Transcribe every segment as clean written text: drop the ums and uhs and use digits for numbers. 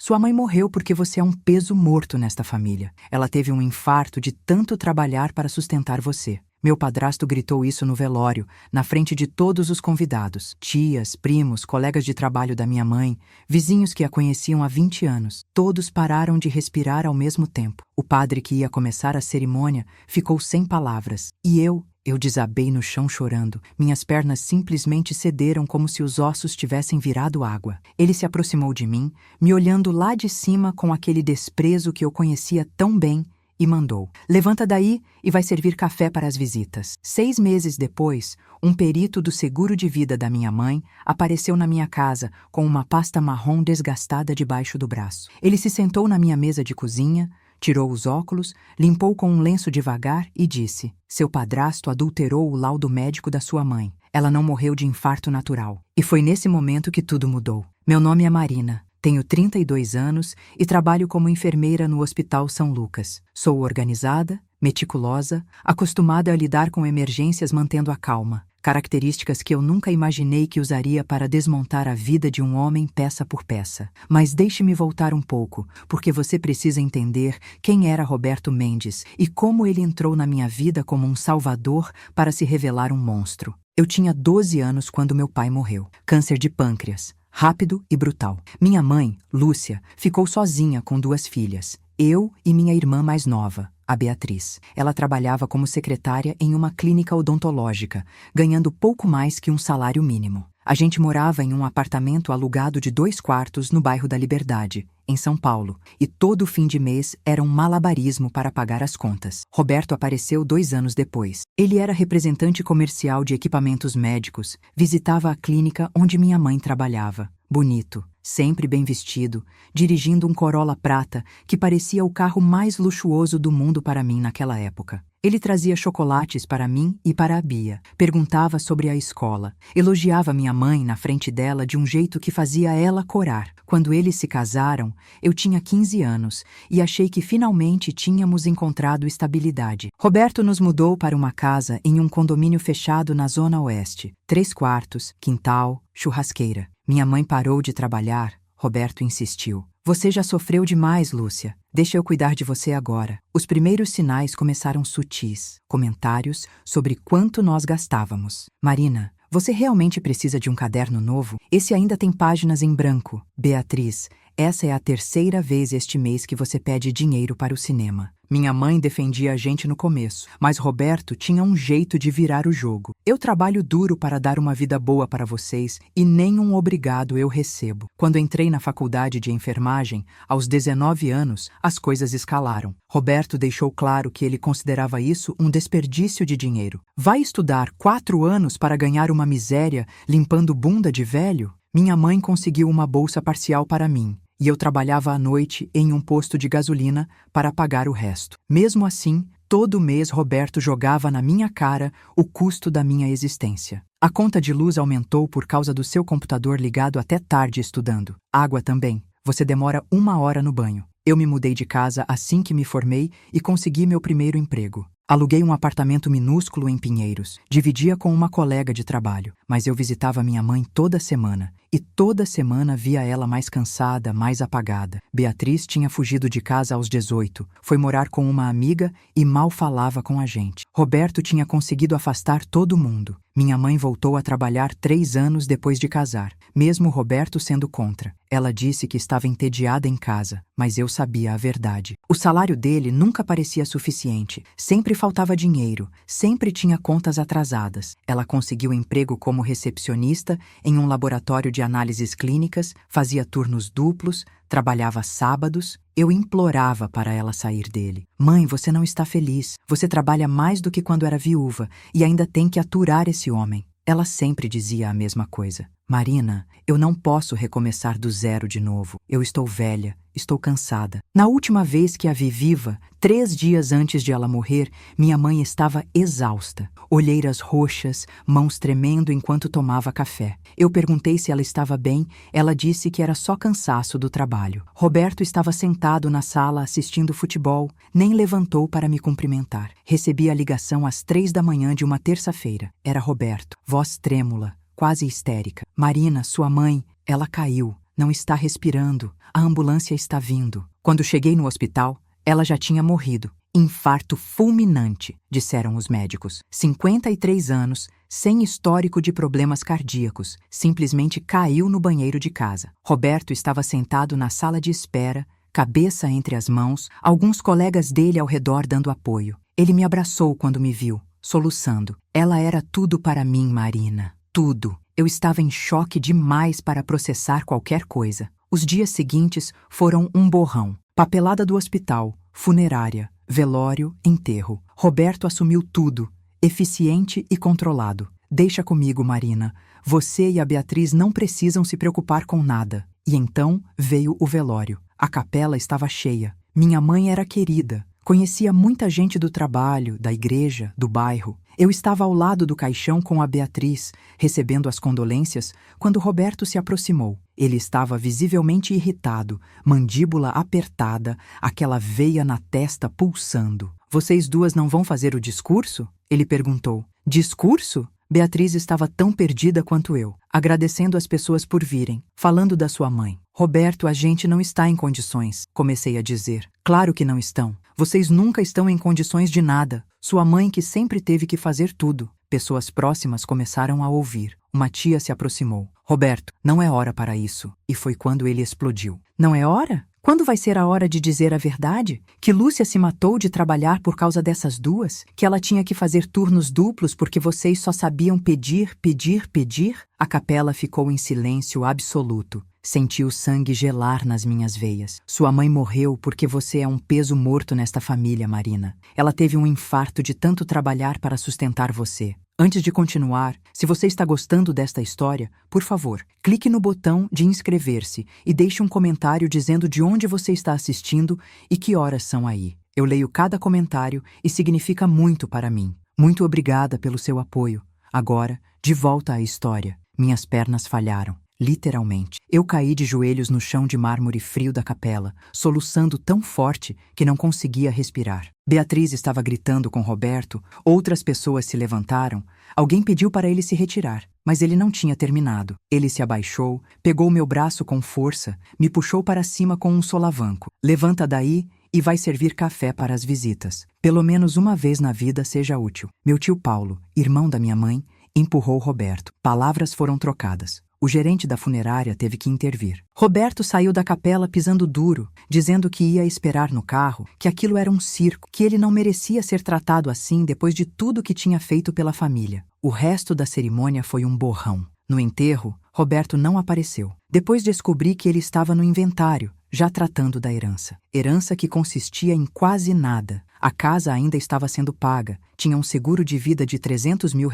Sua mãe morreu porque você é um peso morto nesta família. Ela teve um infarto de tanto trabalhar para sustentar você. Meu padrasto gritou isso no velório, na frente de todos os convidados. Tias, primos, colegas de trabalho da minha mãe, vizinhos que a conheciam há 20 anos. Todos pararam de respirar ao mesmo tempo. O padre que ia começar a cerimônia ficou sem palavras. E eu desabei no chão chorando. Minhas pernas simplesmente cederam como se os ossos tivessem virado água. Ele se aproximou de mim, me olhando lá de cima com aquele desprezo que eu conhecia tão bem, e mandou: levanta daí e vai servir café para as visitas. 6 meses depois, um perito do seguro de vida da minha mãe apareceu na minha casa com uma pasta marrom desgastada debaixo do braço. Ele se sentou na minha mesa de cozinha, tirou os óculos, limpou com um lenço devagar e disse: seu padrasto adulterou o laudo médico da sua mãe. Ela não morreu de infarto natural. E foi nesse momento que tudo mudou. Meu nome é Marina. Tenho 32 anos e trabalho como enfermeira no Hospital São Lucas. Sou organizada, meticulosa, acostumada a lidar com emergências mantendo a calma. Características que eu nunca imaginei que usaria para desmontar a vida de um homem peça por peça. Mas deixe-me voltar um pouco, porque você precisa entender quem era Roberto Mendes e como ele entrou na minha vida como um salvador para se revelar um monstro. Eu tinha 12 anos quando meu pai morreu. Câncer de pâncreas. Rápido e brutal. Minha mãe, Lúcia, ficou sozinha com 2 filhas, eu e minha irmã mais nova, a Beatriz. Ela trabalhava como secretária em uma clínica odontológica, ganhando pouco mais que um salário mínimo. A gente morava em um apartamento alugado de 2 quartos no bairro da Liberdade, em São Paulo, e todo fim de mês era um malabarismo para pagar as contas. Roberto apareceu 2 anos depois. Ele era representante comercial de equipamentos médicos, visitava a clínica onde minha mãe trabalhava. Bonito, sempre bem vestido, dirigindo um Corolla prata que parecia o carro mais luxuoso do mundo para mim naquela época. Ele trazia chocolates para mim e para a Bia, perguntava sobre a escola, elogiava minha mãe na frente dela de um jeito que fazia ela corar. Quando eles se casaram, eu tinha 15 anos e achei que finalmente tínhamos encontrado estabilidade. Roberto nos mudou para uma casa em um condomínio fechado na Zona Oeste. 3 quartos, quintal, churrasqueira. Minha mãe parou de trabalhar. Roberto insistiu. Você já sofreu demais, Lúcia. Deixa eu cuidar de você agora. Os primeiros sinais começaram sutis. Comentários sobre quanto nós gastávamos. Marina, você realmente precisa de um caderno novo? Esse ainda tem páginas em branco. Beatriz, essa é a 3ª vez este mês que você pede dinheiro para o cinema. Minha mãe defendia a gente no começo, mas Roberto tinha um jeito de virar o jogo. Eu trabalho duro para dar uma vida boa para vocês e nem um obrigado eu recebo. Quando entrei na faculdade de enfermagem, aos 19 anos, as coisas escalaram. Roberto deixou claro que ele considerava isso um desperdício de dinheiro. Vai estudar 4 anos para ganhar uma miséria limpando bunda de velho? Minha mãe conseguiu uma bolsa parcial para mim. E eu trabalhava à noite em um posto de gasolina para pagar o resto. Mesmo assim, todo mês Roberto jogava na minha cara o custo da minha existência. A conta de luz aumentou por causa do seu computador ligado até tarde estudando. Água também. Você demora 1 hora no banho. Eu me mudei de casa assim que me formei e consegui meu primeiro emprego. Aluguei um apartamento minúsculo em Pinheiros. Dividia com uma colega de trabalho, mas eu visitava minha mãe toda semana. E toda semana via ela mais cansada, mais apagada. Beatriz tinha fugido de casa aos 18, foi morar com uma amiga e mal falava com a gente. Roberto tinha conseguido afastar todo mundo. Minha mãe voltou a trabalhar 3 anos depois de casar, mesmo Roberto sendo contra. Ela disse que estava entediada em casa, mas eu sabia a verdade. O salário dele nunca parecia suficiente, sempre faltava dinheiro, sempre tinha contas atrasadas. Ela conseguiu emprego como recepcionista em um laboratório de análises clínicas, fazia turnos duplos, trabalhava sábados. Eu implorava para ela sair dele. Mãe, você não está feliz. Você trabalha mais do que quando era viúva e ainda tem que aturar esse homem. Ela sempre dizia a mesma coisa. Marina, eu não posso recomeçar do zero de novo. Eu estou velha, estou cansada. Na última vez que a vi viva, 3 dias antes de ela morrer, minha mãe estava exausta. Olheiras roxas, mãos tremendo enquanto tomava café. Eu perguntei se ela estava bem, ela disse que era só cansaço do trabalho. Roberto estava sentado na sala assistindo futebol, nem levantou para me cumprimentar. Recebi a ligação às 3 da manhã de uma terça-feira. Era Roberto, voz trêmula, quase histérica. Marina, sua mãe, ela caiu. não está respirando, a ambulância está vindo. Quando cheguei no hospital, ela já tinha morrido. Infarto fulminante, disseram os médicos. 53 anos, sem histórico de problemas cardíacos. Simplesmente caiu no banheiro de casa. Roberto estava sentado na sala de espera, cabeça entre as mãos, alguns colegas dele ao redor dando apoio. Ele me abraçou quando me viu, soluçando. Ela era tudo para mim, Marina. Tudo. Eu estava em choque demais para processar qualquer coisa. Os dias seguintes foram um borrão. Papelada do hospital, funerária, velório, enterro. Roberto assumiu tudo, eficiente e controlado. Deixa comigo, Marina. Você e a Beatriz não precisam se preocupar com nada. E então veio o velório. A capela estava cheia. Minha mãe era querida. Conhecia muita gente do trabalho, da igreja, do bairro. Eu estava ao lado do caixão com a Beatriz, recebendo as condolências, quando Roberto se aproximou. Ele estava visivelmente irritado, mandíbula apertada, aquela veia na testa pulsando. Vocês duas não vão fazer o discurso? Ele perguntou. Discurso? Beatriz estava tão perdida quanto eu, agradecendo as pessoas por virem, falando da sua mãe. Roberto, a gente não está em condições, comecei a dizer. Claro que não estão. Vocês nunca estão em condições de nada. Sua mãe que sempre teve que fazer tudo. Pessoas próximas começaram a ouvir. Uma tia se aproximou. Roberto, não é hora para isso. E foi quando ele explodiu. Não é hora? Quando vai ser a hora de dizer a verdade? Que Lúcia se matou de trabalhar por causa dessas duas? Que ela tinha que fazer turnos duplos porque vocês só sabiam pedir, pedir, pedir? A capela ficou em silêncio absoluto. Senti o sangue gelar nas minhas veias. Sua mãe morreu porque você é um peso morto nesta família, Marina. Ela teve um infarto de tanto trabalhar para sustentar você. Antes de continuar, se você está gostando desta história, por favor, clique no botão de inscrever-se e deixe um comentário dizendo de onde você está assistindo e que horas são aí. Eu leio cada comentário e significa muito para mim. Muito obrigada pelo seu apoio. Agora, de volta à história. Minhas pernas falharam. Literalmente. Eu caí de joelhos no chão de mármore frio da capela, soluçando tão forte que não conseguia respirar. Beatriz estava gritando com Roberto, outras pessoas se levantaram, alguém pediu para ele se retirar, mas ele não tinha terminado. Ele se abaixou, pegou meu braço com força, me puxou para cima com um solavanco. Levanta daí e vai servir café para as visitas. Pelo menos uma vez na vida seja útil. Meu tio Paulo, irmão da minha mãe, empurrou Roberto. Palavras foram trocadas. O gerente da funerária teve que intervir. Roberto saiu da capela pisando duro, dizendo que ia esperar no carro, que aquilo era um circo, que ele não merecia ser tratado assim depois de tudo que tinha feito pela família. O resto da cerimônia foi um borrão. No enterro, Roberto não apareceu. Depois descobri que ele estava no inventário, já tratando da herança. Herança que consistia em quase nada. A casa ainda estava sendo paga, tinha um seguro de vida de R$300 mil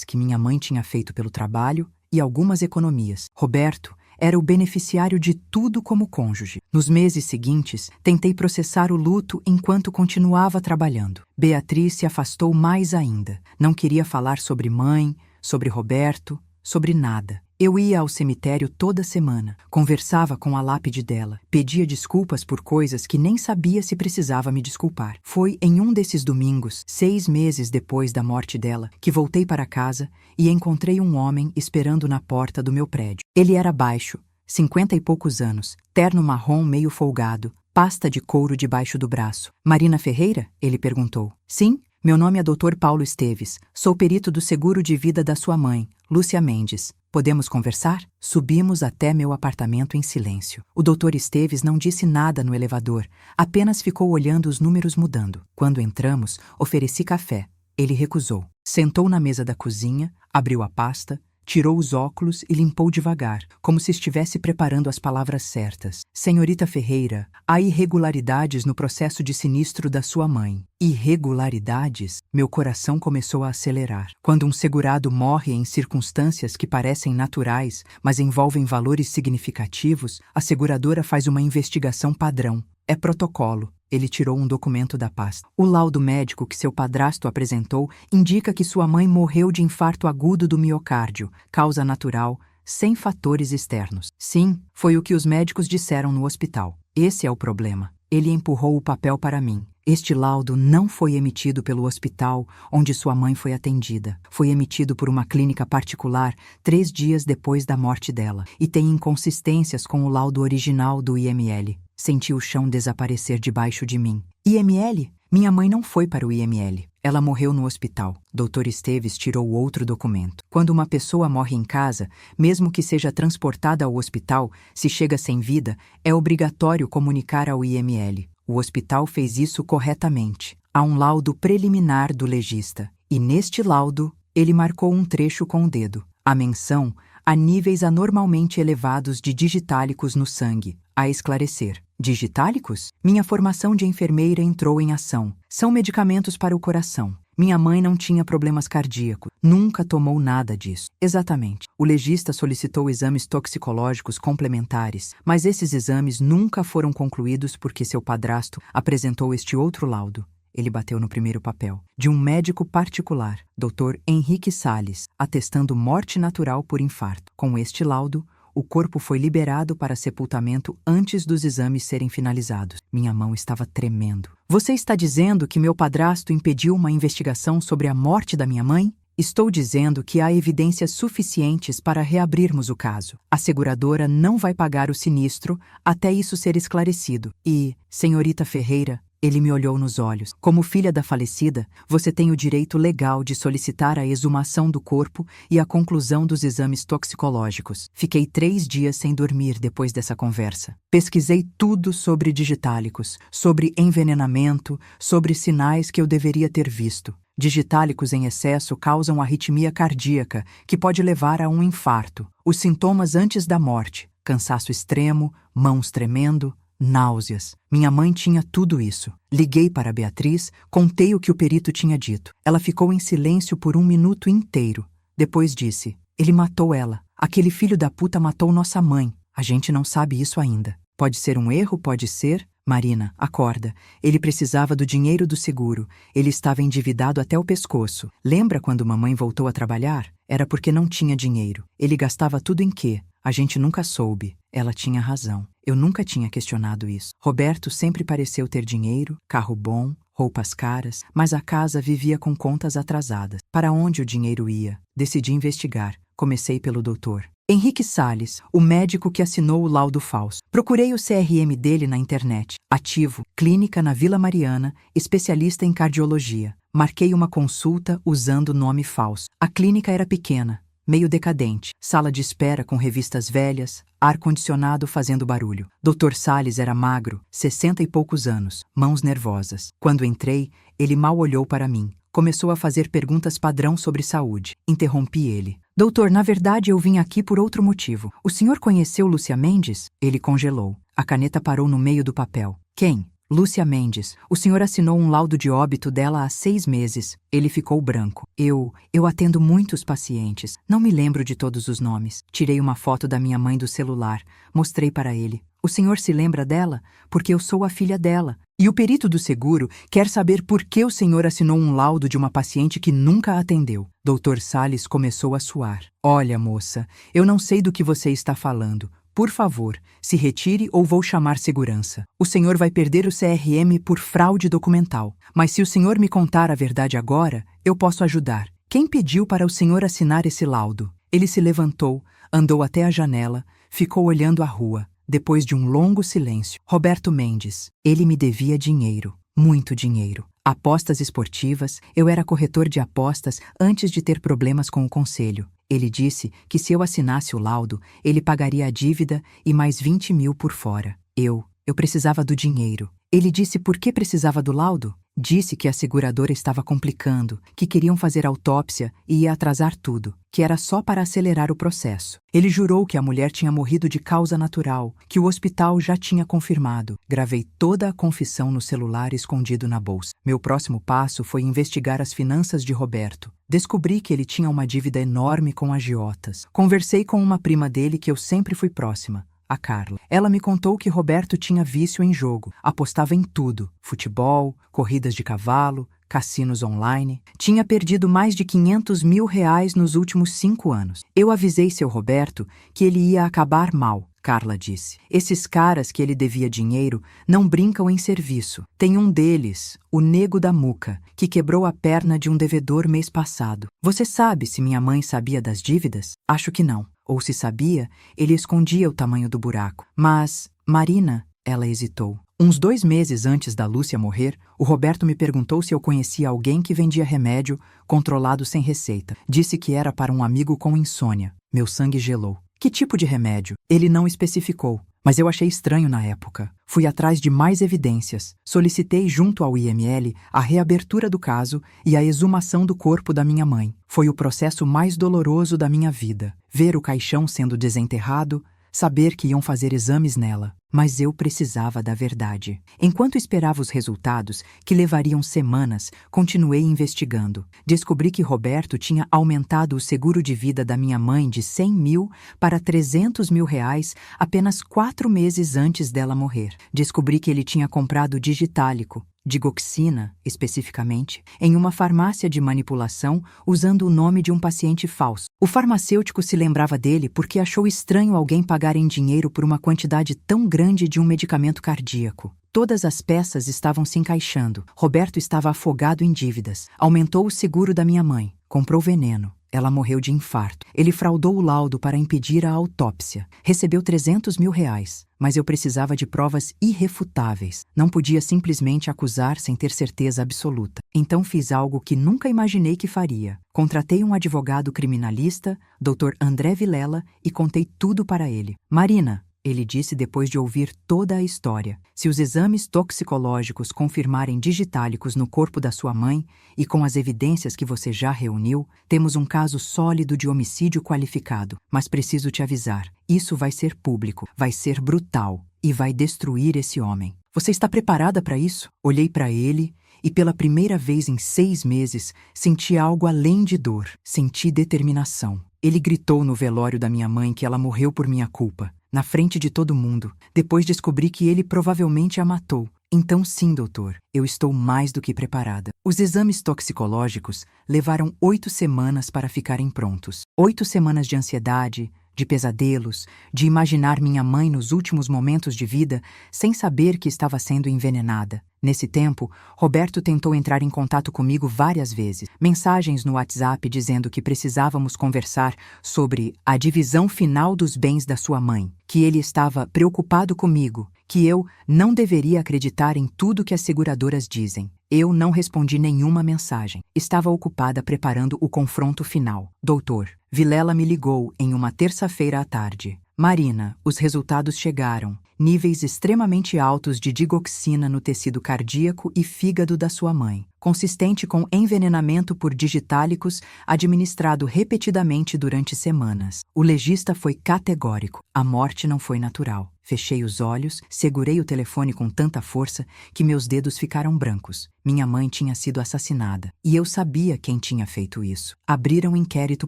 que minha mãe tinha feito pelo trabalho, e algumas economias. Roberto era o beneficiário de tudo como cônjuge. Nos meses seguintes, tentei processar o luto enquanto continuava trabalhando. Beatriz se afastou mais ainda. Não queria falar sobre mãe, sobre Roberto, sobre nada. Eu ia ao cemitério toda semana, conversava com a lápide dela, pedia desculpas por coisas que nem sabia se precisava me desculpar. Foi em um desses domingos, 6 meses depois da morte dela, que voltei para casa e encontrei um homem esperando na porta do meu prédio. Ele era baixo, 50 e poucos anos, terno marrom meio folgado, pasta de couro debaixo do braço. Marina Ferreira? Ele perguntou. Sim, meu nome é Dr. Paulo Esteves, sou perito do seguro de vida da sua mãe, Lúcia Mendes. Podemos conversar? Subimos até meu apartamento em silêncio. O Dr. Esteves não disse nada no elevador, apenas ficou olhando os números mudando. Quando entramos, ofereci café. Ele recusou. Sentou na mesa da cozinha, abriu a pasta, tirou os óculos e limpou devagar, como se estivesse preparando as palavras certas. Senhorita Ferreira, há irregularidades no processo de sinistro da sua mãe. Irregularidades? Meu coração começou a acelerar. Quando um segurado morre em circunstâncias que parecem naturais, mas envolvem valores significativos, a seguradora faz uma investigação padrão. É protocolo. Ele tirou um documento da pasta. O laudo médico que seu padrasto apresentou indica que sua mãe morreu de infarto agudo do miocárdio, causa natural, sem fatores externos. Sim, foi o que os médicos disseram no hospital. Esse é o problema. Ele empurrou o papel para mim. Este laudo não foi emitido pelo hospital onde sua mãe foi atendida. Foi emitido por uma clínica particular 3 dias depois da morte dela e tem inconsistências com o laudo original do IML. Senti o chão desaparecer debaixo de mim. IML? Minha mãe não foi para o IML. Ela morreu no hospital. Dr. Esteves tirou outro documento. Quando uma pessoa morre em casa, mesmo que seja transportada ao hospital, se chega sem vida, é obrigatório comunicar ao IML. O hospital fez isso corretamente. Há um laudo preliminar do legista, e neste laudo, ele marcou um trecho com o dedo. A menção a níveis anormalmente elevados de digitálicos no sangue. A esclarecer. Digitálicos? Minha formação de enfermeira entrou em ação. São medicamentos para o coração. Minha mãe não tinha problemas cardíacos. Nunca tomou nada disso. Exatamente. O legista solicitou exames toxicológicos complementares, mas esses exames nunca foram concluídos porque seu padrasto apresentou este outro laudo. Ele bateu no primeiro papel. De um médico particular, Dr. Henrique Salles, atestando morte natural por infarto. Com este laudo, o corpo foi liberado para sepultamento antes dos exames serem finalizados. Minha mão estava tremendo. Você está dizendo que meu padrasto impediu uma investigação sobre a morte da minha mãe? Estou dizendo que há evidências suficientes para reabrirmos o caso. A seguradora não vai pagar o sinistro até isso ser esclarecido. E, senhorita Ferreira, ele me olhou nos olhos. Como filha da falecida, você tem o direito legal de solicitar a exumação do corpo e a conclusão dos exames toxicológicos. Fiquei 3 dias sem dormir depois dessa conversa. Pesquisei tudo sobre digitálicos, sobre envenenamento, sobre sinais que eu deveria ter visto. Digitálicos em excesso causam arritmia cardíaca, que pode levar a um infarto. Os sintomas antes da morte: cansaço extremo, mãos tremendo, náuseas. Minha mãe tinha tudo isso. Liguei para Beatriz, contei o que o perito tinha dito. Ela ficou em silêncio por 1 minuto inteiro. Depois disse: ele matou ela. Aquele filho da puta matou nossa mãe. A gente não sabe isso ainda. Pode ser um erro, pode ser... Marina, acorda. Ele precisava do dinheiro do seguro. Ele estava endividado até o pescoço. Lembra quando mamãe voltou a trabalhar? Era porque não tinha dinheiro. Ele gastava tudo em quê? A gente nunca soube. Ela tinha razão. Eu nunca tinha questionado isso. Roberto sempre pareceu ter dinheiro, carro bom, roupas caras, mas a casa vivia com contas atrasadas. Para onde o dinheiro ia? Decidi investigar. Comecei pelo doutor Henrique Salles, o médico que assinou o laudo falso. Procurei o CRM dele na internet. Ativo, clínica na Vila Mariana, especialista em cardiologia. Marquei uma consulta usando nome falso. A clínica era pequena, meio decadente, sala de espera com revistas velhas, ar-condicionado fazendo barulho. Dr. Salles era magro, 60 e poucos anos, mãos nervosas. Quando entrei, ele mal olhou para mim. Começou a fazer perguntas padrão sobre saúde. Interrompi ele. Doutor, na verdade eu vim aqui por outro motivo. O senhor conheceu Lúcia Mendes? Ele congelou. A caneta parou no meio do papel. Quem? Lúcia Mendes. O senhor assinou um laudo de óbito dela há 6 meses. Ele ficou branco. Eu atendo muitos pacientes. Não me lembro de todos os nomes. Tirei uma foto da minha mãe do celular. Mostrei para ele. O senhor se lembra dela? Porque eu sou a filha dela. E o perito do seguro quer saber por que o senhor assinou um laudo de uma paciente que nunca atendeu. Dr. Salles começou a suar. Olha, moça, eu não sei do que você está falando. Por favor, se retire ou vou chamar segurança. O senhor vai perder o CRM por fraude documental. Mas se o senhor me contar a verdade agora, eu posso ajudar. Quem pediu para o senhor assinar esse laudo? Ele se levantou, andou até a janela, ficou olhando a rua. Depois de um longo silêncio, Roberto Mendes. Ele me devia dinheiro, muito dinheiro. Apostas esportivas, eu era corretor de apostas antes de ter problemas com o conselho. Ele disse que se eu assinasse o laudo, ele pagaria a dívida e mais 20 mil por fora. Eu precisava do dinheiro. Ele disse por que precisava do laudo? Disse que a seguradora estava complicando, que queriam fazer autópsia e ia atrasar tudo, que era só para acelerar o processo. Ele jurou que a mulher tinha morrido de causa natural, que o hospital já tinha confirmado. Gravei toda a confissão no celular escondido na bolsa. Meu próximo passo foi investigar as finanças de Roberto. Descobri que ele tinha uma dívida enorme com agiotas. Conversei com uma prima dele que eu sempre fui próxima, a Carla. Ela me contou que Roberto tinha vício em jogo, apostava em tudo: futebol, corridas de cavalo, cassinos online. Tinha perdido mais de 500 mil reais nos últimos 5 anos. Eu avisei seu Roberto que ele ia acabar mal. Carla disse. Esses caras que ele devia dinheiro não brincam em serviço. Tem um deles, o Nego da Muca, que quebrou a perna de um devedor mês passado. Você sabe se minha mãe sabia das dívidas? Acho que não. Ou se sabia, ele escondia o tamanho do buraco. Mas, Marina, ela hesitou. Uns 2 meses antes da Lúcia morrer, o Roberto me perguntou se eu conhecia alguém que vendia remédio controlado sem receita. Disse que era para um amigo com insônia. Meu sangue gelou. Que tipo de remédio? Ele não especificou, mas eu achei estranho na época. Fui atrás de mais evidências. Solicitei junto ao IML a reabertura do caso e a exumação do corpo da minha mãe. Foi o processo mais doloroso da minha vida. Ver o caixão sendo desenterrado, saber que iam fazer exames nela. Mas eu precisava da verdade. Enquanto esperava os resultados, que levariam semanas, continuei investigando. Descobri que Roberto tinha aumentado o seguro de vida da minha mãe de 100 mil para 300 mil reais apenas 4 meses antes dela morrer. Descobri que ele tinha comprado digitálico, digoxina, especificamente, em uma farmácia de manipulação usando o nome de um paciente falso. O farmacêutico se lembrava dele porque achou estranho alguém pagar em dinheiro por uma quantidade tão grande de um medicamento cardíaco. Todas as peças estavam se encaixando. Roberto estava afogado em dívidas. Aumentou o seguro da minha mãe. Comprou veneno. Ela morreu de infarto. Ele fraudou o laudo para impedir a autópsia. Recebeu 300 mil reais, mas eu precisava de provas irrefutáveis. Não podia simplesmente acusar sem ter certeza absoluta. Então fiz algo que nunca imaginei que faria. Contratei um advogado criminalista, Dr. André Vilela, e contei tudo para ele. Marina, ele disse depois de ouvir toda a história. Se os exames toxicológicos confirmarem digitálicos no corpo da sua mãe e com as evidências que você já reuniu, temos um caso sólido de homicídio qualificado. Mas preciso te avisar, isso vai ser público, vai ser brutal e vai destruir esse homem. Você está preparada para isso? Olhei para ele e pela primeira vez em 6 meses senti algo além de dor. Senti determinação. Ele gritou no velório da minha mãe que ela morreu por minha culpa. Na frente de todo mundo. Depois descobri que ele provavelmente a matou. Então sim, doutor, eu estou mais do que preparada. Os exames toxicológicos levaram 8 semanas para ficarem prontos. 8 semanas de ansiedade, de pesadelos, de imaginar minha mãe nos últimos momentos de vida sem saber que estava sendo envenenada. Nesse tempo, Roberto tentou entrar em contato comigo várias vezes. Mensagens no WhatsApp dizendo que precisávamos conversar sobre a divisão final dos bens da sua mãe, que ele estava preocupado comigo, que eu não deveria acreditar em tudo que as seguradoras dizem. Eu não respondi nenhuma mensagem. Estava ocupada preparando o confronto final. Doutor, Vilela me ligou em uma terça-feira à tarde. Marina, os resultados chegaram. Níveis extremamente altos de digoxina no tecido cardíaco e fígado da sua mãe, consistente com envenenamento por digitálicos administrado repetidamente durante semanas. O legista foi categórico. A morte não foi natural. Fechei os olhos, segurei o telefone com tanta força que meus dedos ficaram brancos. Minha mãe tinha sido assassinada. E eu sabia quem tinha feito isso. Abriram inquérito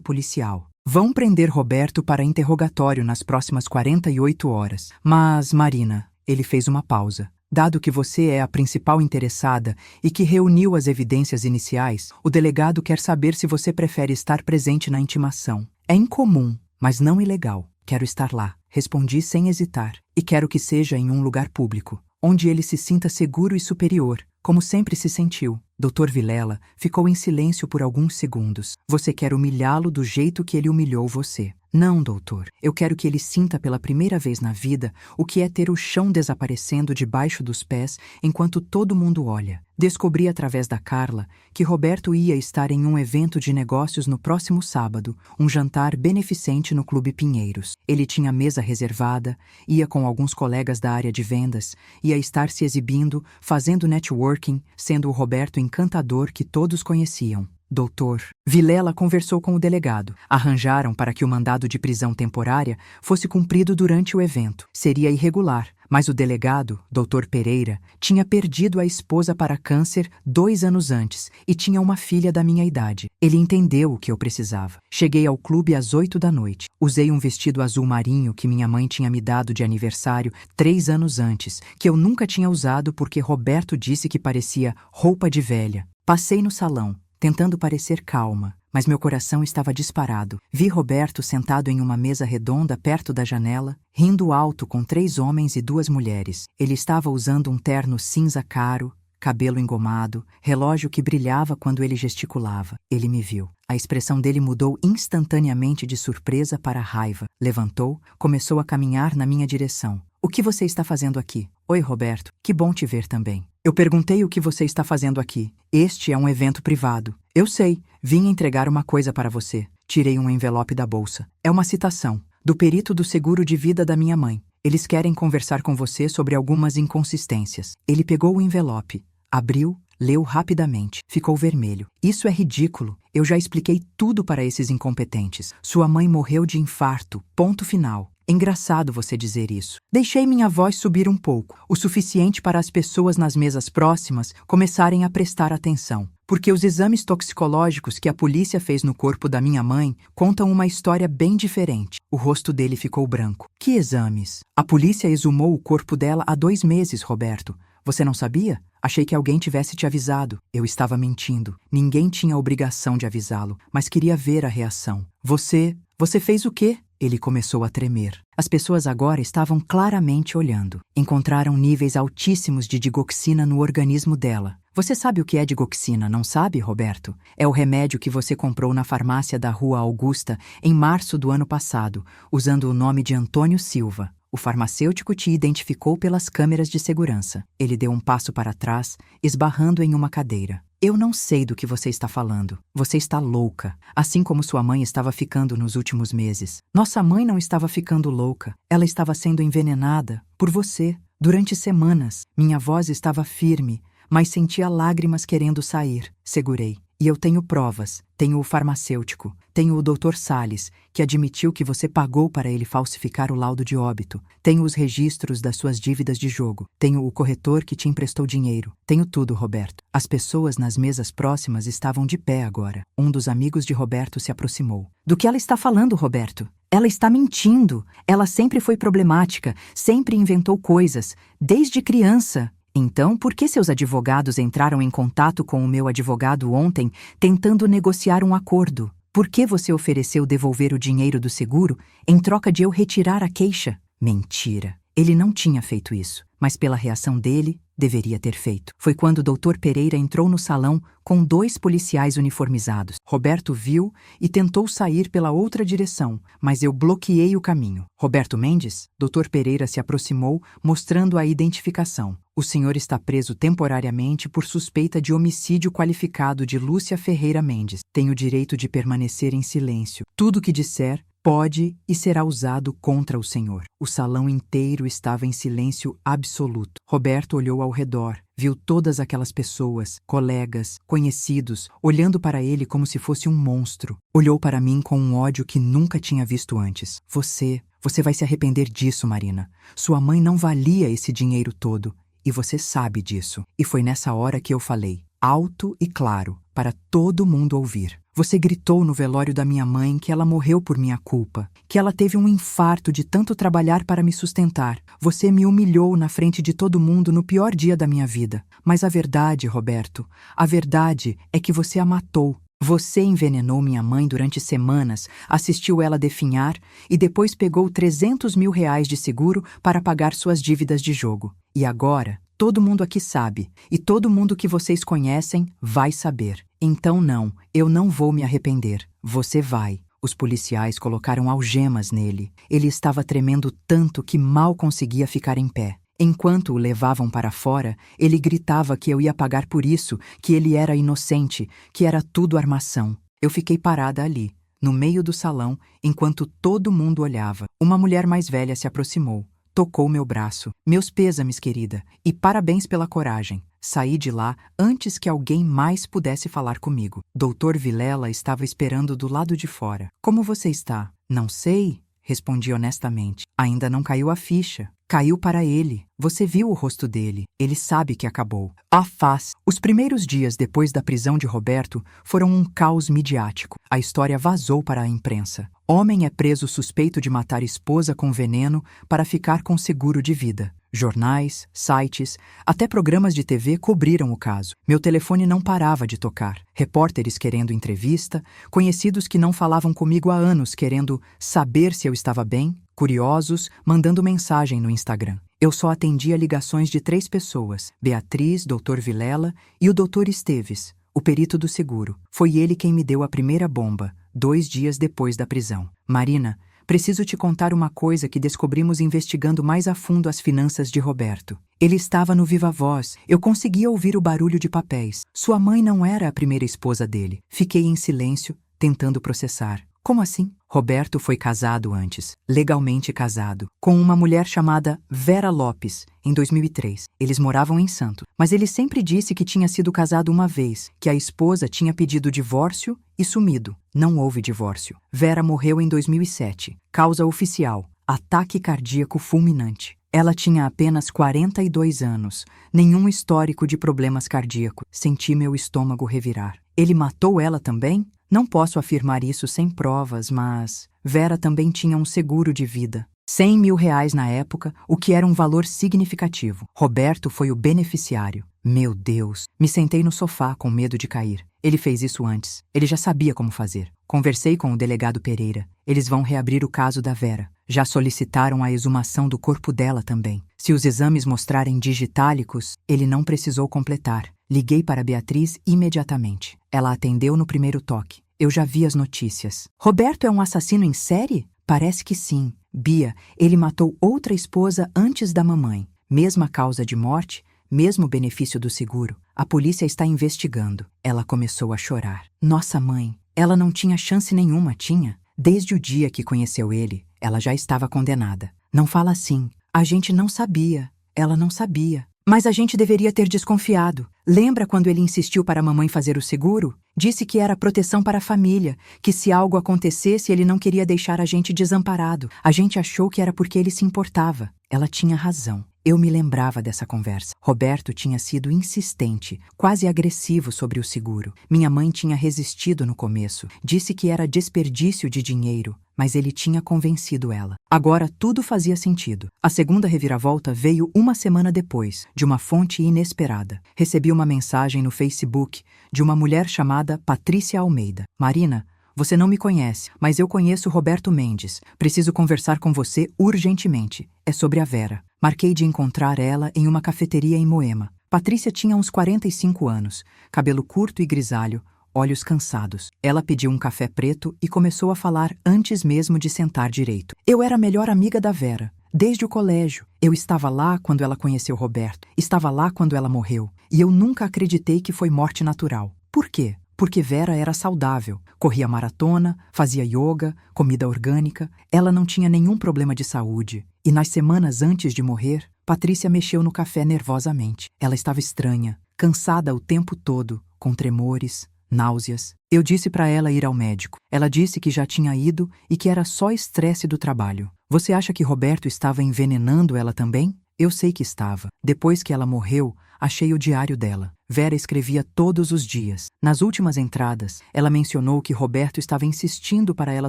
policial. Vão prender Roberto para interrogatório nas próximas 48 horas. Mas, Marina, ele fez uma pausa. Dado que você é a principal interessada e que reuniu as evidências iniciais, o delegado quer saber se você prefere estar presente na intimação. É incomum, mas não ilegal. Quero estar lá. Respondi sem hesitar. E quero que seja em um lugar público, onde ele se sinta seguro e superior, como sempre se sentiu. Dr. Vilela ficou em silêncio por alguns segundos. Você quer humilhá-lo do jeito que ele humilhou você? Não, doutor. Eu quero que ele sinta pela primeira vez na vida o que é ter o chão desaparecendo debaixo dos pés enquanto todo mundo olha. Descobri através da Carla que Roberto ia estar em um evento de negócios no próximo sábado, um jantar beneficente no Clube Pinheiros. Ele tinha mesa reservada, ia com alguns colegas da área de vendas, ia estar se exibindo, fazendo networking, sendo o Roberto encantador que todos conheciam. Doutor, Vilela conversou com o delegado. Arranjaram para que o mandado de prisão temporária fosse cumprido durante o evento. Seria irregular, mas o delegado, Dr. Pereira, tinha perdido a esposa para câncer 2 anos antes e tinha uma filha da minha idade. Ele entendeu o que eu precisava. Cheguei ao clube às 8 da noite. Usei um vestido azul marinho que minha mãe tinha me dado de aniversário 3 anos antes, que eu nunca tinha usado porque Roberto disse que parecia roupa de velha. Passei no salão, tentando parecer calma, mas meu coração estava disparado. Vi Roberto sentado em uma mesa redonda perto da janela, rindo alto com 3 homens e 2 mulheres. Ele estava usando um terno cinza caro, cabelo engomado, relógio que brilhava quando ele gesticulava. Ele me viu. A expressão dele mudou instantaneamente de surpresa para raiva. Levantou, começou a caminhar na minha direção. O que você está fazendo aqui? Oi, Roberto. Que bom te ver também. Eu perguntei o que você está fazendo aqui. Este é um evento privado. Eu sei. Vim entregar uma coisa para você. Tirei um envelope da bolsa. É uma citação do perito do seguro de vida da minha mãe. Eles querem conversar com você sobre algumas inconsistências. Ele pegou o envelope, abriu, leu rapidamente. Ficou vermelho. Isso é ridículo. Eu já expliquei tudo para esses incompetentes. Sua mãe morreu de infarto. Ponto final. Engraçado você dizer isso. Deixei minha voz subir um pouco, o suficiente para as pessoas nas mesas próximas começarem a prestar atenção. Porque os exames toxicológicos que a polícia fez no corpo da minha mãe contam uma história bem diferente. O rosto dele ficou branco. Que exames? A polícia exumou o corpo dela há 2 meses, Roberto. Você não sabia? Achei que alguém tivesse te avisado. Eu estava mentindo. Ninguém tinha obrigação de avisá-lo, mas queria ver a reação. Você fez o quê? Ele começou a tremer. As pessoas agora estavam claramente olhando. Encontraram níveis altíssimos de digoxina no organismo dela. Você sabe o que é digoxina, não sabe, Roberto? É o remédio que você comprou na farmácia da Rua Augusta em março do ano passado, usando o nome de Antônio Silva. O farmacêutico te identificou pelas câmeras de segurança. Ele deu um passo para trás, esbarrando em uma cadeira. Eu não sei do que você está falando. Você está louca, assim como sua mãe estava ficando nos últimos meses. Nossa mãe não estava ficando louca. Ela estava sendo envenenada por você. Durante semanas, minha voz estava firme, mas sentia lágrimas querendo sair. Segurei. E eu tenho provas. Tenho o farmacêutico. Tenho o Dr. Salles, que admitiu que você pagou para ele falsificar o laudo de óbito. Tenho os registros das suas dívidas de jogo. Tenho o corretor que te emprestou dinheiro. Tenho tudo, Roberto. As pessoas nas mesas próximas estavam de pé agora. Um dos amigos de Roberto se aproximou. Do que ela está falando, Roberto? Ela está mentindo. Ela sempre foi problemática, sempre inventou coisas, desde criança. Então, por que seus advogados entraram em contato com o meu advogado ontem, tentando negociar um acordo? Por que você ofereceu devolver o dinheiro do seguro em troca de eu retirar a queixa? Mentira. Ele não tinha feito isso, mas pela reação dele, deveria ter feito. Foi quando o Dr. Pereira entrou no salão com 2 policiais uniformizados. Roberto viu e tentou sair pela outra direção, mas eu bloqueei o caminho. Roberto Mendes? Dr. Pereira se aproximou, mostrando a identificação. O senhor está preso temporariamente por suspeita de homicídio qualificado de Lúcia Ferreira Mendes. Tem o direito de permanecer em silêncio. Tudo o que disser pode e será usado contra o senhor. O salão inteiro estava em silêncio absoluto. Roberto olhou ao redor, viu todas aquelas pessoas, colegas, conhecidos, olhando para ele como se fosse um monstro. Olhou para mim com um ódio que nunca tinha visto antes. Você vai se arrepender disso, Marina. Sua mãe não valia esse dinheiro todo, e você sabe disso. E foi nessa hora que eu falei, alto e claro, para todo mundo ouvir. Você gritou no velório da minha mãe que ela morreu por minha culpa, que ela teve um infarto de tanto trabalhar para me sustentar. Você me humilhou na frente de todo mundo no pior dia da minha vida. Mas a verdade, Roberto, a verdade é que você a matou. Você envenenou minha mãe durante semanas, assistiu ela definhar e depois pegou 300 mil reais de seguro para pagar suas dívidas de jogo. E agora, todo mundo aqui sabe, e todo mundo que vocês conhecem vai saber. Então não, eu não vou me arrepender. Você vai. Os policiais colocaram algemas nele. Ele estava tremendo tanto que mal conseguia ficar em pé. Enquanto o levavam para fora, ele gritava que eu ia pagar por isso, que ele era inocente, que era tudo armação. Eu fiquei parada ali, no meio do salão, enquanto todo mundo olhava. Uma mulher mais velha se aproximou, tocou meu braço. Meus pêsames, querida, e parabéns pela coragem. Saí de lá antes que alguém mais pudesse falar comigo. Doutor Vilela estava esperando do lado de fora. Como você está? Não sei, respondi honestamente. Ainda não caiu a ficha. Caiu para ele. Você viu o rosto dele. Ele sabe que acabou. A faz. Os primeiros dias depois da prisão de Roberto foram um caos midiático. A história vazou para a imprensa. Homem é preso suspeito de matar esposa com veneno para ficar com seguro de vida. Jornais, sites, até programas de TV cobriram o caso. Meu telefone não parava de tocar. Repórteres querendo entrevista, conhecidos que não falavam comigo há anos querendo saber se eu estava bem, curiosos, mandando mensagem no Instagram. Eu só atendia ligações de 3 pessoas, Beatriz, Dr. Vilela e o Dr. Esteves, o perito do seguro. Foi ele quem me deu a primeira bomba, 2 dias depois da prisão. Marina, preciso te contar uma coisa que descobrimos investigando mais a fundo as finanças de Roberto. Ele estava no Viva Voz. Eu conseguia ouvir o barulho de papéis. Sua mãe não era a primeira esposa dele. Fiquei em silêncio, tentando processar. Como assim? Roberto foi casado antes, legalmente casado, com uma mulher chamada Vera Lopes, em 2003. Eles moravam em Santos, mas ele sempre disse que tinha sido casado uma vez, que a esposa tinha pedido divórcio e sumido. Não houve divórcio. Vera morreu em 2007. Causa oficial: ataque cardíaco fulminante. Ela tinha apenas 42 anos, nenhum histórico de problemas cardíacos. Senti meu estômago revirar. Ele matou ela também? Não posso afirmar isso sem provas, mas Vera também tinha um seguro de vida. R$100 mil na época, o que era um valor significativo. Roberto foi o beneficiário. Meu Deus! Me sentei no sofá com medo de cair. Ele fez isso antes. Ele já sabia como fazer. Conversei com o delegado Pereira. Eles vão reabrir o caso da Vera. Já solicitaram a exumação do corpo dela também. Se os exames mostrarem digitálicos, ele não precisou completar. Liguei para Beatriz imediatamente. Ela atendeu no primeiro toque. Eu já vi as notícias. Roberto é um assassino em série? Parece que sim. Bia, ele matou outra esposa antes da mamãe. Mesma causa de morte, mesmo benefício do seguro. A polícia está investigando. Ela começou a chorar. Nossa mãe, ela não tinha chance nenhuma, tinha? Desde o dia que conheceu ele, ela já estava condenada. Não fala assim. A gente não sabia. Ela não sabia. Mas a gente deveria ter desconfiado. Lembra quando ele insistiu para a mamãe fazer o seguro? Disse que era proteção para a família, que se algo acontecesse ele não queria deixar a gente desamparado. A gente achou que era porque ele se importava. Ela tinha razão. Eu me lembrava dessa conversa. Roberto tinha sido insistente, quase agressivo sobre o seguro. Minha mãe tinha resistido no começo. Disse que era desperdício de dinheiro, mas ele tinha convencido ela. Agora tudo fazia sentido. A segunda reviravolta veio uma semana depois, de uma fonte inesperada. Recebi uma mensagem no Facebook de uma mulher chamada Patrícia Almeida. Marina, você não me conhece, mas eu conheço Roberto Mendes. Preciso conversar com você urgentemente. É sobre a Vera. Marquei de encontrar ela em uma cafeteria em Moema. Patrícia tinha uns 45 anos, cabelo curto e grisalho, olhos cansados. Ela pediu um café preto e começou a falar antes mesmo de sentar direito. Eu era a melhor amiga da Vera, desde o colégio. Eu estava lá quando ela conheceu Roberto, estava lá quando ela morreu, e eu nunca acreditei que foi morte natural. Por quê? Porque Vera era saudável, corria maratona, fazia yoga, comida orgânica, ela não tinha nenhum problema de saúde. E nas semanas antes de morrer, Patrícia mexeu no café nervosamente. Ela estava estranha, cansada o tempo todo, com tremores, náuseas. Eu disse para ela ir ao médico. Ela disse que já tinha ido e que era só estresse do trabalho. Você acha que Roberto estava envenenando ela também? Eu sei que estava. Depois que ela morreu, achei o diário dela. Vera escrevia todos os dias. Nas últimas entradas, ela mencionou que Roberto estava insistindo para ela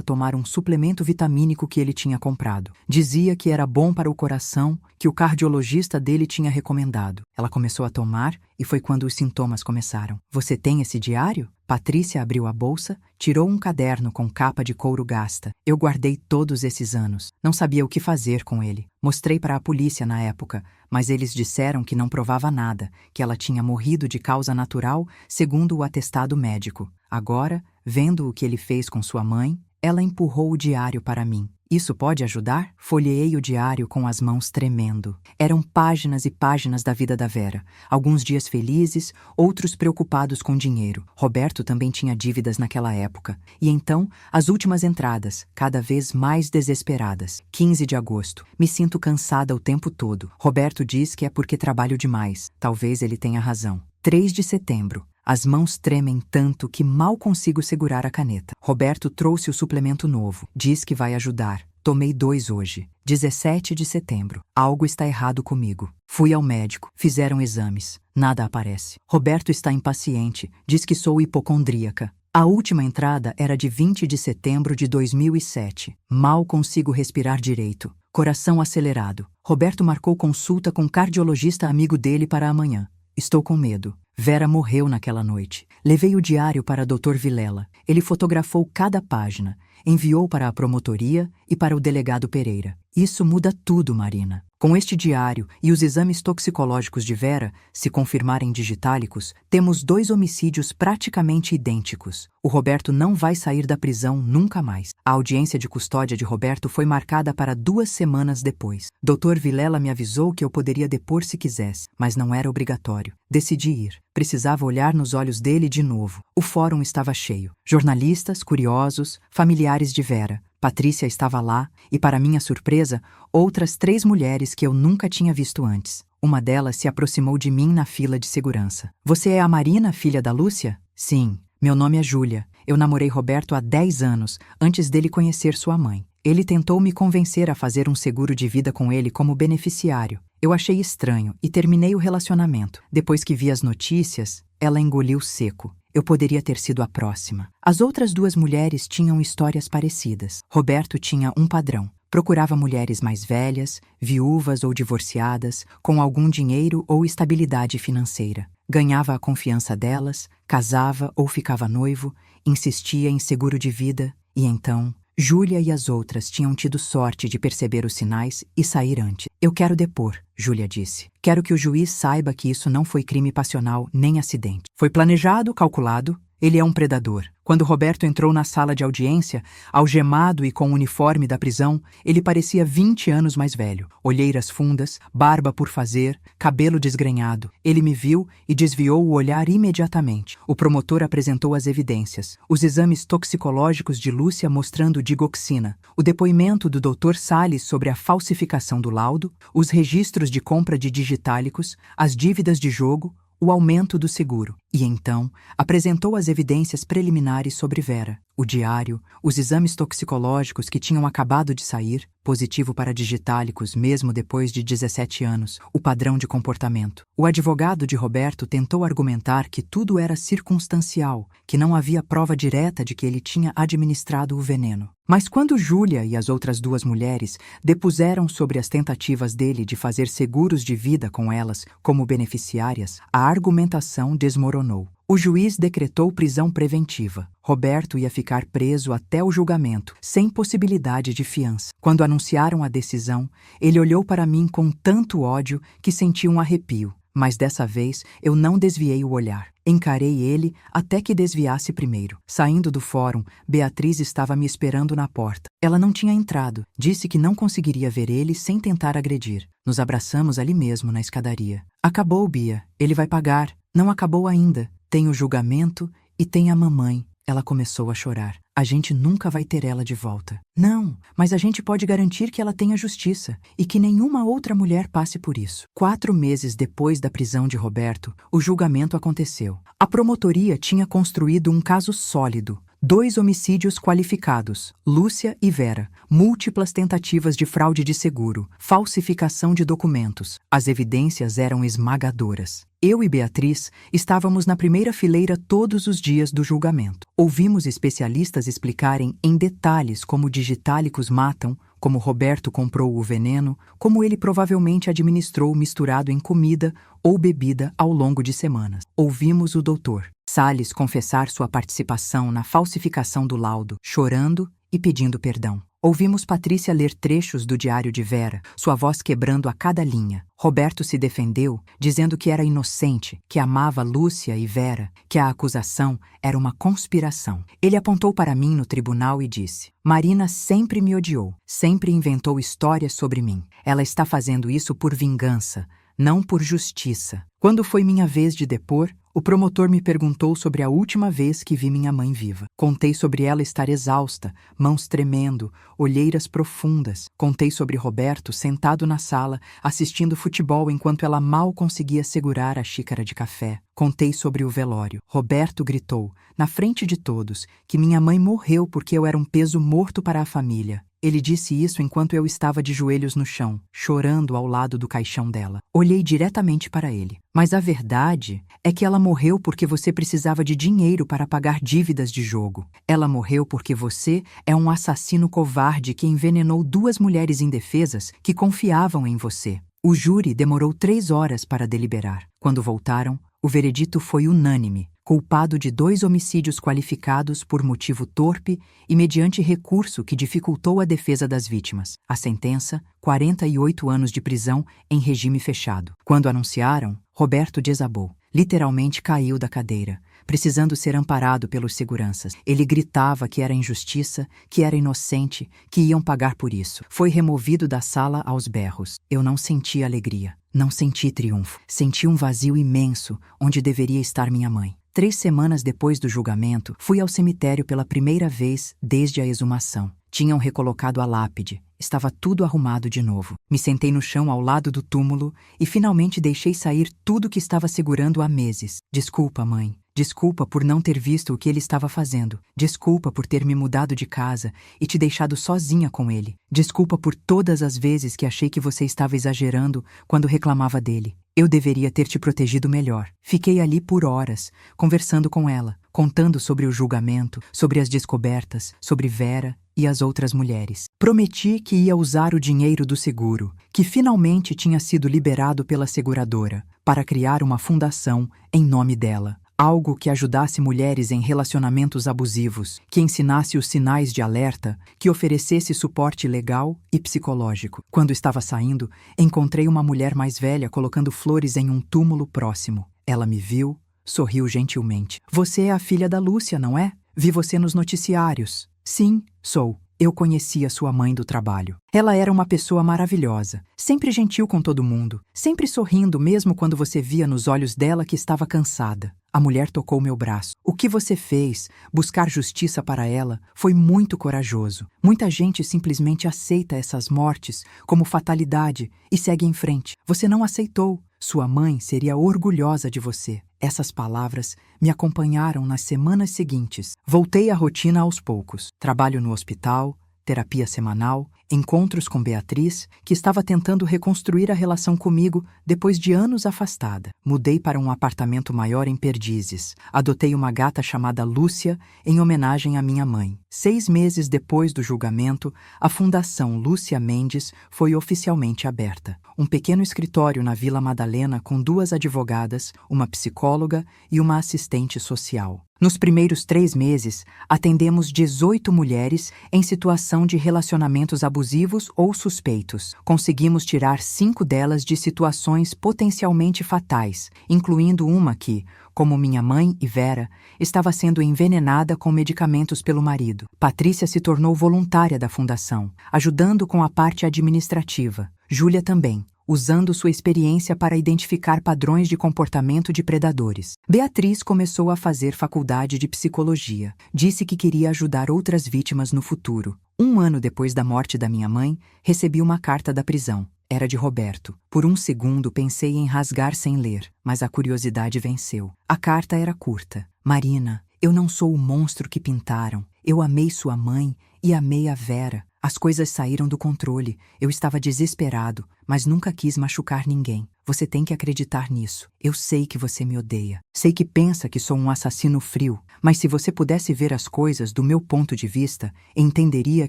tomar um suplemento vitamínico que ele tinha comprado. Dizia que era bom para o coração, que o cardiologista dele tinha recomendado. Ela começou a tomar e foi quando os sintomas começaram. Você tem esse diário? Patrícia abriu a bolsa, tirou um caderno com capa de couro gasta. Eu guardei todos esses anos. Não sabia o que fazer com ele. Mostrei para a polícia na época, mas eles disseram que não provava nada, que ela tinha morrido de causa natural, segundo o atestado médico. Agora, vendo o que ele fez com sua mãe, ela empurrou o diário para mim. Isso pode ajudar? Folheei o diário com as mãos tremendo. Eram páginas e páginas da vida da Vera. Alguns dias felizes, outros preocupados com dinheiro. Roberto também tinha dívidas naquela época. E então, as últimas entradas, cada vez mais desesperadas. 15 de agosto. Me sinto cansada o tempo todo. Roberto diz que é porque trabalho demais. Talvez ele tenha razão. 3 de setembro. As mãos tremem tanto que mal consigo segurar a caneta. Roberto trouxe o suplemento novo. Diz que vai ajudar. Tomei 2 hoje. 17 de setembro. Algo está errado comigo. Fui ao médico. Fizeram exames. Nada aparece. Roberto está impaciente. Diz que sou hipocondríaca. A última entrada era de 20 de setembro de 2007. Mal consigo respirar direito. Coração acelerado. Roberto marcou consulta com cardiologista amigo dele para amanhã. Estou com medo. Vera morreu naquela noite. Levei o diário para Dr. Vilela. Ele fotografou cada página. Enviou para a promotoria e para o delegado Pereira. Isso muda tudo, Marina. Com este diário e os exames toxicológicos de Vera, se confirmarem digitálicos, temos 2 homicídios praticamente idênticos. O Roberto não vai sair da prisão nunca mais. A audiência de custódia de Roberto foi marcada para 2 semanas depois. Dr. Vilela me avisou que eu poderia depor se quisesse, mas não era obrigatório. Decidi ir. Precisava olhar nos olhos dele de novo. O fórum estava cheio. Jornalistas, curiosos, familiares de Vera. Patrícia estava lá e, para minha surpresa, outras 3 mulheres que eu nunca tinha visto antes. Uma delas se aproximou de mim na fila de segurança. Você é a Marina, filha da Lúcia? Sim. Meu nome é Júlia. Eu namorei Roberto há 10 anos, antes dele conhecer sua mãe. Ele tentou me convencer a fazer um seguro de vida com ele como beneficiário. Eu achei estranho e terminei o relacionamento. Depois que vi as notícias, ela engoliu seco. Eu poderia ter sido a próxima. As outras 2 mulheres tinham histórias parecidas. Roberto tinha um padrão. Procurava mulheres mais velhas, viúvas ou divorciadas, com algum dinheiro ou estabilidade financeira. Ganhava a confiança delas, casava ou ficava noivo, insistia em seguro de vida e então... Júlia e as outras tinham tido sorte de perceber os sinais e sair antes. Eu quero depor, Júlia disse. Quero que o juiz saiba que isso não foi crime passional nem acidente. Foi planejado, calculado. Ele é um predador. Quando Roberto entrou na sala de audiência, algemado e com o uniforme da prisão, ele parecia 20 anos mais velho. Olheiras fundas, barba por fazer, cabelo desgrenhado. Ele me viu e desviou o olhar imediatamente. O promotor apresentou as evidências. Os exames toxicológicos de Lúcia mostrando digoxina. O depoimento do Dr. Salles sobre a falsificação do laudo. Os registros de compra de digitálicos. As dívidas de jogo. O aumento do seguro. E então, apresentou as evidências preliminares sobre Vera, o diário, os exames toxicológicos que tinham acabado de sair, positivo para digitálicos mesmo depois de 17 anos, o padrão de comportamento. O advogado de Roberto tentou argumentar que tudo era circunstancial, que não havia prova direta de que ele tinha administrado o veneno. Mas quando Júlia e as outras 2 mulheres depuseram sobre as tentativas dele de fazer seguros de vida com elas como beneficiárias, a argumentação desmoronou. O juiz decretou prisão preventiva. Roberto ia ficar preso até o julgamento, sem possibilidade de fiança. Quando anunciaram a decisão, ele olhou para mim com tanto ódio que senti um arrepio. Mas dessa vez eu não desviei o olhar. Encarei ele até que desviasse primeiro. Saindo do fórum, Beatriz estava me esperando na porta. Ela não tinha entrado. Disse que não conseguiria ver ele sem tentar agredir. Nos abraçamos ali mesmo, na escadaria. Acabou, Bia. Ele vai pagar. Não acabou ainda. Tem o julgamento e tem a mamãe. Ela começou a chorar. A gente nunca vai ter ela de volta. Não, mas a gente pode garantir que ela tenha justiça e que nenhuma outra mulher passe por isso. 4 meses depois da prisão de Roberto, o julgamento aconteceu. A promotoria tinha construído um caso sólido. 2 homicídios qualificados, Lúcia e Vera, múltiplas tentativas de fraude de seguro, falsificação de documentos. As evidências eram esmagadoras. Eu e Beatriz estávamos na primeira fileira todos os dias do julgamento. Ouvimos especialistas explicarem em detalhes como digitálicos matam, como Roberto comprou o veneno, como ele provavelmente administrou misturado em comida ou bebida ao longo de semanas. Ouvimos o doutor Salles confessar sua participação na falsificação do laudo, chorando e pedindo perdão. Ouvimos Patrícia ler trechos do diário de Vera, sua voz quebrando a cada linha. Roberto se defendeu, dizendo que era inocente, que amava Lúcia e Vera, que a acusação era uma conspiração. Ele apontou para mim no tribunal e disse: Marina sempre me odiou, sempre inventou histórias sobre mim. Ela está fazendo isso por vingança, não por justiça. Quando foi minha vez de depor, o promotor me perguntou sobre a última vez que vi minha mãe viva. Contei sobre ela estar exausta, mãos tremendo, olheiras profundas. Contei sobre Roberto sentado na sala, assistindo futebol enquanto ela mal conseguia segurar a xícara de café. Contei sobre o velório. Roberto gritou, na frente de todos, que minha mãe morreu porque eu era um peso morto para a família. Ele disse isso enquanto eu estava de joelhos no chão, chorando ao lado do caixão dela. Olhei diretamente para ele. Mas a verdade é que ela morreu porque você precisava de dinheiro para pagar dívidas de jogo. Ela morreu porque você é um assassino covarde que envenenou 2 mulheres indefesas que confiavam em você. O júri demorou 3 horas para deliberar. Quando voltaram, o veredito foi unânime. Culpado de 2 homicídios qualificados por motivo torpe e mediante recurso que dificultou a defesa das vítimas. A sentença, 48 anos de prisão em regime fechado. Quando anunciaram, Roberto desabou. Literalmente caiu da cadeira, precisando ser amparado pelos seguranças. Ele gritava que era injustiça, que era inocente, que iam pagar por isso. Foi removido da sala aos berros. Eu não senti alegria, não senti triunfo. Senti um vazio imenso onde deveria estar minha mãe. 3 semanas depois do julgamento, fui ao cemitério pela primeira vez desde a exumação. Tinham recolocado a lápide. Estava tudo arrumado de novo. Me sentei no chão ao lado do túmulo e finalmente deixei sair tudo que estava segurando há meses. Desculpa, mãe. Desculpa por não ter visto o que ele estava fazendo. Desculpa por ter me mudado de casa e te deixado sozinha com ele. Desculpa por todas as vezes que achei que você estava exagerando quando reclamava dele. Eu deveria ter te protegido melhor. Fiquei ali por horas, conversando com ela, contando sobre o julgamento, sobre as descobertas, sobre Vera e as outras mulheres. Prometi que ia usar o dinheiro do seguro, que finalmente tinha sido liberado pela seguradora, para criar uma fundação em nome dela. Algo que ajudasse mulheres em relacionamentos abusivos, que ensinasse os sinais de alerta, que oferecesse suporte legal e psicológico. Quando estava saindo, encontrei uma mulher mais velha colocando flores em um túmulo próximo. Ela me viu, sorriu gentilmente. Você é a filha da Lúcia, não é? Vi você nos noticiários. Sim, sou. Eu conhecia sua mãe do trabalho. Ela era uma pessoa maravilhosa, sempre gentil com todo mundo, sempre sorrindo mesmo quando você via nos olhos dela que estava cansada. A mulher tocou meu braço. O que você fez, buscar justiça para ela, foi muito corajoso. Muita gente simplesmente aceita essas mortes como fatalidade e segue em frente. Você não aceitou. Sua mãe seria orgulhosa de você. Essas palavras me acompanharam nas semanas seguintes. Voltei à rotina aos poucos. Trabalho no hospital, terapia semanal, encontros com Beatriz, que estava tentando reconstruir a relação comigo depois de anos afastada. Mudei para um apartamento maior em Perdizes. Adotei uma gata chamada Lúcia em homenagem à minha mãe. 6 meses depois do julgamento, a Fundação Lúcia Mendes foi oficialmente aberta. Um pequeno escritório na Vila Madalena com 2 advogadas, uma psicóloga e uma assistente social. Nos primeiros 3 meses, atendemos 18 mulheres em situação de relacionamentos abusivos ou suspeitos. Conseguimos tirar 5 delas de situações potencialmente fatais, incluindo uma que, como minha mãe e Vera, estava sendo envenenada com medicamentos pelo marido. Patrícia se tornou voluntária da fundação, ajudando com a parte administrativa. Júlia também, usando sua experiência para identificar padrões de comportamento de predadores. Beatriz começou a fazer faculdade de psicologia. Disse que queria ajudar outras vítimas no futuro. 1 ano depois da morte da minha mãe, recebi uma carta da prisão. Era de Roberto. Por um segundo pensei em rasgar sem ler, mas a curiosidade venceu. A carta era curta. Marina, eu não sou o monstro que pintaram. Eu amei sua mãe e amei a Vera. As coisas saíram do controle. Eu estava desesperado, mas nunca quis machucar ninguém. Você tem que acreditar nisso. Eu sei que você me odeia. Sei que pensa que sou um assassino frio, mas se você pudesse ver as coisas do meu ponto de vista, entenderia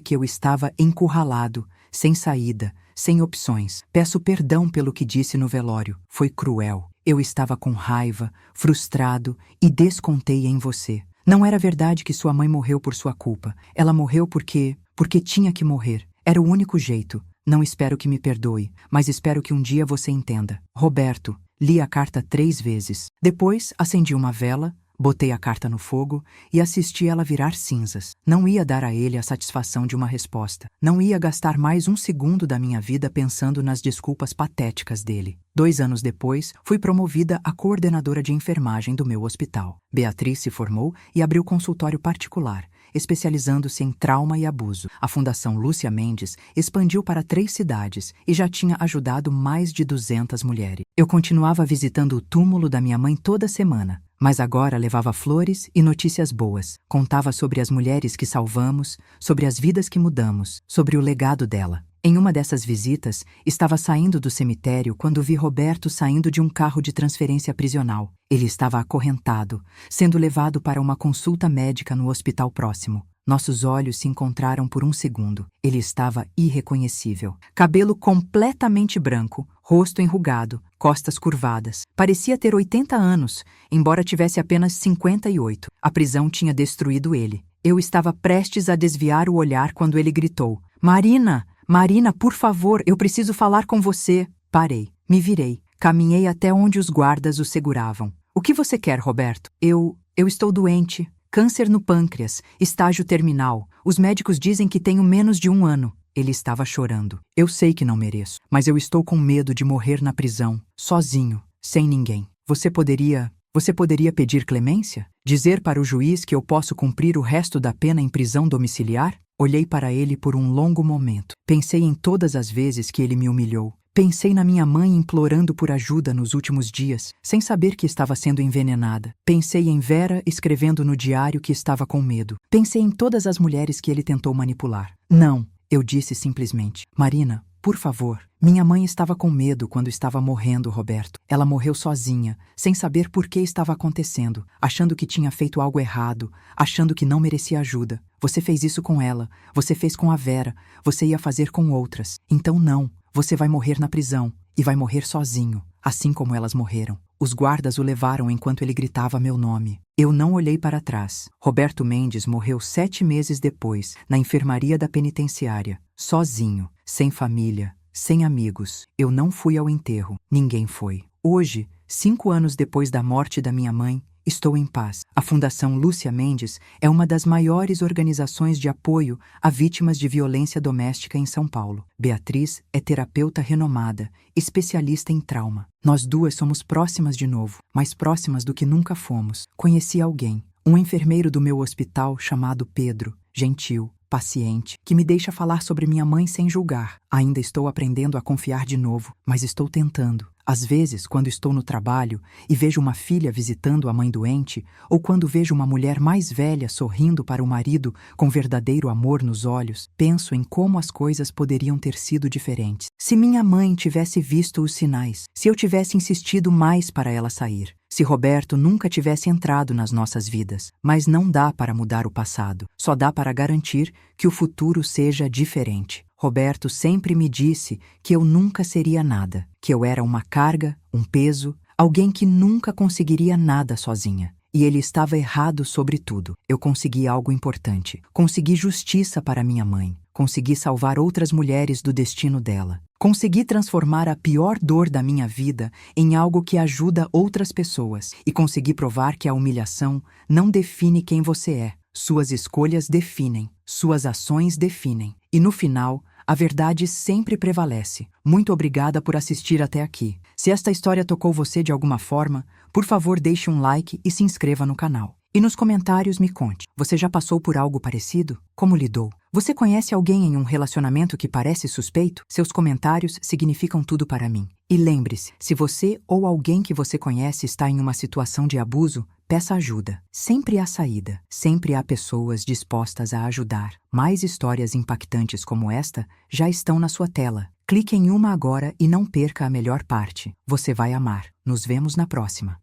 que eu estava encurralado, sem saída, sem opções. Peço perdão pelo que disse no velório. Foi cruel. Eu estava com raiva, frustrado e descontei em você. Não era verdade que sua mãe morreu por sua culpa. Ela morreu porque tinha que morrer. Era o único jeito. Não espero que me perdoe, mas espero que um dia você entenda. Roberto, li a carta 3 vezes. Depois, acendi uma vela, botei a carta no fogo e assisti ela virar cinzas. Não ia dar a ele a satisfação de uma resposta. Não ia gastar mais 1 segundo da minha vida pensando nas desculpas patéticas dele. 2 anos depois, fui promovida a coordenadora de enfermagem do meu hospital. Beatriz se formou e abriu consultório particular, especializando-se em trauma e abuso. A Fundação Lúcia Mendes expandiu para 3 cidades e já tinha ajudado mais de 200 mulheres. Eu continuava visitando o túmulo da minha mãe toda semana, Mas agora levava flores e notícias boas. Contava sobre as mulheres que salvamos, sobre as vidas que mudamos, sobre o legado dela. Em uma dessas visitas, estava saindo do cemitério quando vi Roberto saindo de um carro de transferência prisional. Ele estava acorrentado, sendo levado para uma consulta médica no hospital próximo. Nossos olhos se encontraram por um segundo. Ele estava irreconhecível. Cabelo completamente branco, rosto enrugado, costas curvadas. Parecia ter 80 anos, embora tivesse apenas 58. A prisão tinha destruído ele. Eu estava prestes a desviar o olhar quando ele gritou: "Marina! Marina, por favor, eu preciso falar com você." Parei, me virei, caminhei até onde os guardas o seguravam. "O que você quer, Roberto?" Eu estou doente. Câncer no pâncreas, estágio terminal. Os médicos dizem que tenho menos de 1 ano. Ele estava chorando. Eu sei que não mereço, mas eu estou com medo de morrer na prisão, sozinho, sem ninguém. Você poderia pedir clemência? Dizer para o juiz que eu posso cumprir o resto da pena em prisão domiciliar? Olhei para ele por um longo momento. Pensei em todas as vezes que ele me humilhou. Pensei na minha mãe implorando por ajuda nos últimos dias, sem saber que estava sendo envenenada. Pensei em Vera escrevendo no diário que estava com medo. Pensei em todas as mulheres que ele tentou manipular. "Não", eu disse simplesmente. "Marina, por favor." Minha mãe estava com medo quando estava morrendo, Roberto. Ela morreu sozinha, sem saber por que estava acontecendo, achando que tinha feito algo errado, achando que não merecia ajuda. Você fez isso com ela, você fez com a Vera, você ia fazer com outras. Então não, você vai morrer na prisão, e vai morrer sozinho, assim como elas morreram. Os guardas o levaram enquanto ele gritava meu nome. Eu não olhei para trás. Roberto Mendes morreu 7 meses depois, na enfermaria da penitenciária, sozinho, sem família, sem amigos. Eu não fui ao enterro. Ninguém foi. Hoje, 5 anos depois da morte da minha mãe, estou em paz. A Fundação Lúcia Mendes é uma das maiores organizações de apoio a vítimas de violência doméstica em São Paulo. Beatriz é terapeuta renomada, especialista em trauma. Nós duas somos próximas de novo, mais próximas do que nunca fomos. Conheci alguém, um enfermeiro do meu hospital chamado Pedro, gentil, paciente, que me deixa falar sobre minha mãe sem julgar. Ainda estou aprendendo a confiar de novo, mas estou tentando. Às vezes, quando estou no trabalho e vejo uma filha visitando a mãe doente, ou quando vejo uma mulher mais velha sorrindo para o marido com verdadeiro amor nos olhos, penso em como as coisas poderiam ter sido diferentes. Se minha mãe tivesse visto os sinais, se eu tivesse insistido mais para ela sair, se Roberto nunca tivesse entrado nas nossas vidas. Mas não dá para mudar o passado, só dá para garantir que o futuro seja diferente. Roberto sempre me disse que eu nunca seria nada, que eu era uma carga, um peso, alguém que nunca conseguiria nada sozinha. E ele estava errado sobre tudo. Eu consegui algo importante. Consegui justiça para minha mãe. Consegui salvar outras mulheres do destino dela. Consegui transformar a pior dor da minha vida em algo que ajuda outras pessoas. E consegui provar que a humilhação não define quem você é. Suas escolhas definem. Suas ações definem. E no final, a verdade sempre prevalece. Muito obrigada por assistir até aqui. Se esta história tocou você de alguma forma, por favor deixe um like e se inscreva no canal. E nos comentários me conte, você já passou por algo parecido? Como lidou? Você conhece alguém em um relacionamento que parece suspeito? Seus comentários significam tudo para mim. E lembre-se, se você ou alguém que você conhece está em uma situação de abuso, peça ajuda. Sempre há saída. Sempre há pessoas dispostas a ajudar. Mais histórias impactantes como esta já estão na sua tela. Clique em uma agora e não perca a melhor parte. Você vai amar. Nos vemos na próxima.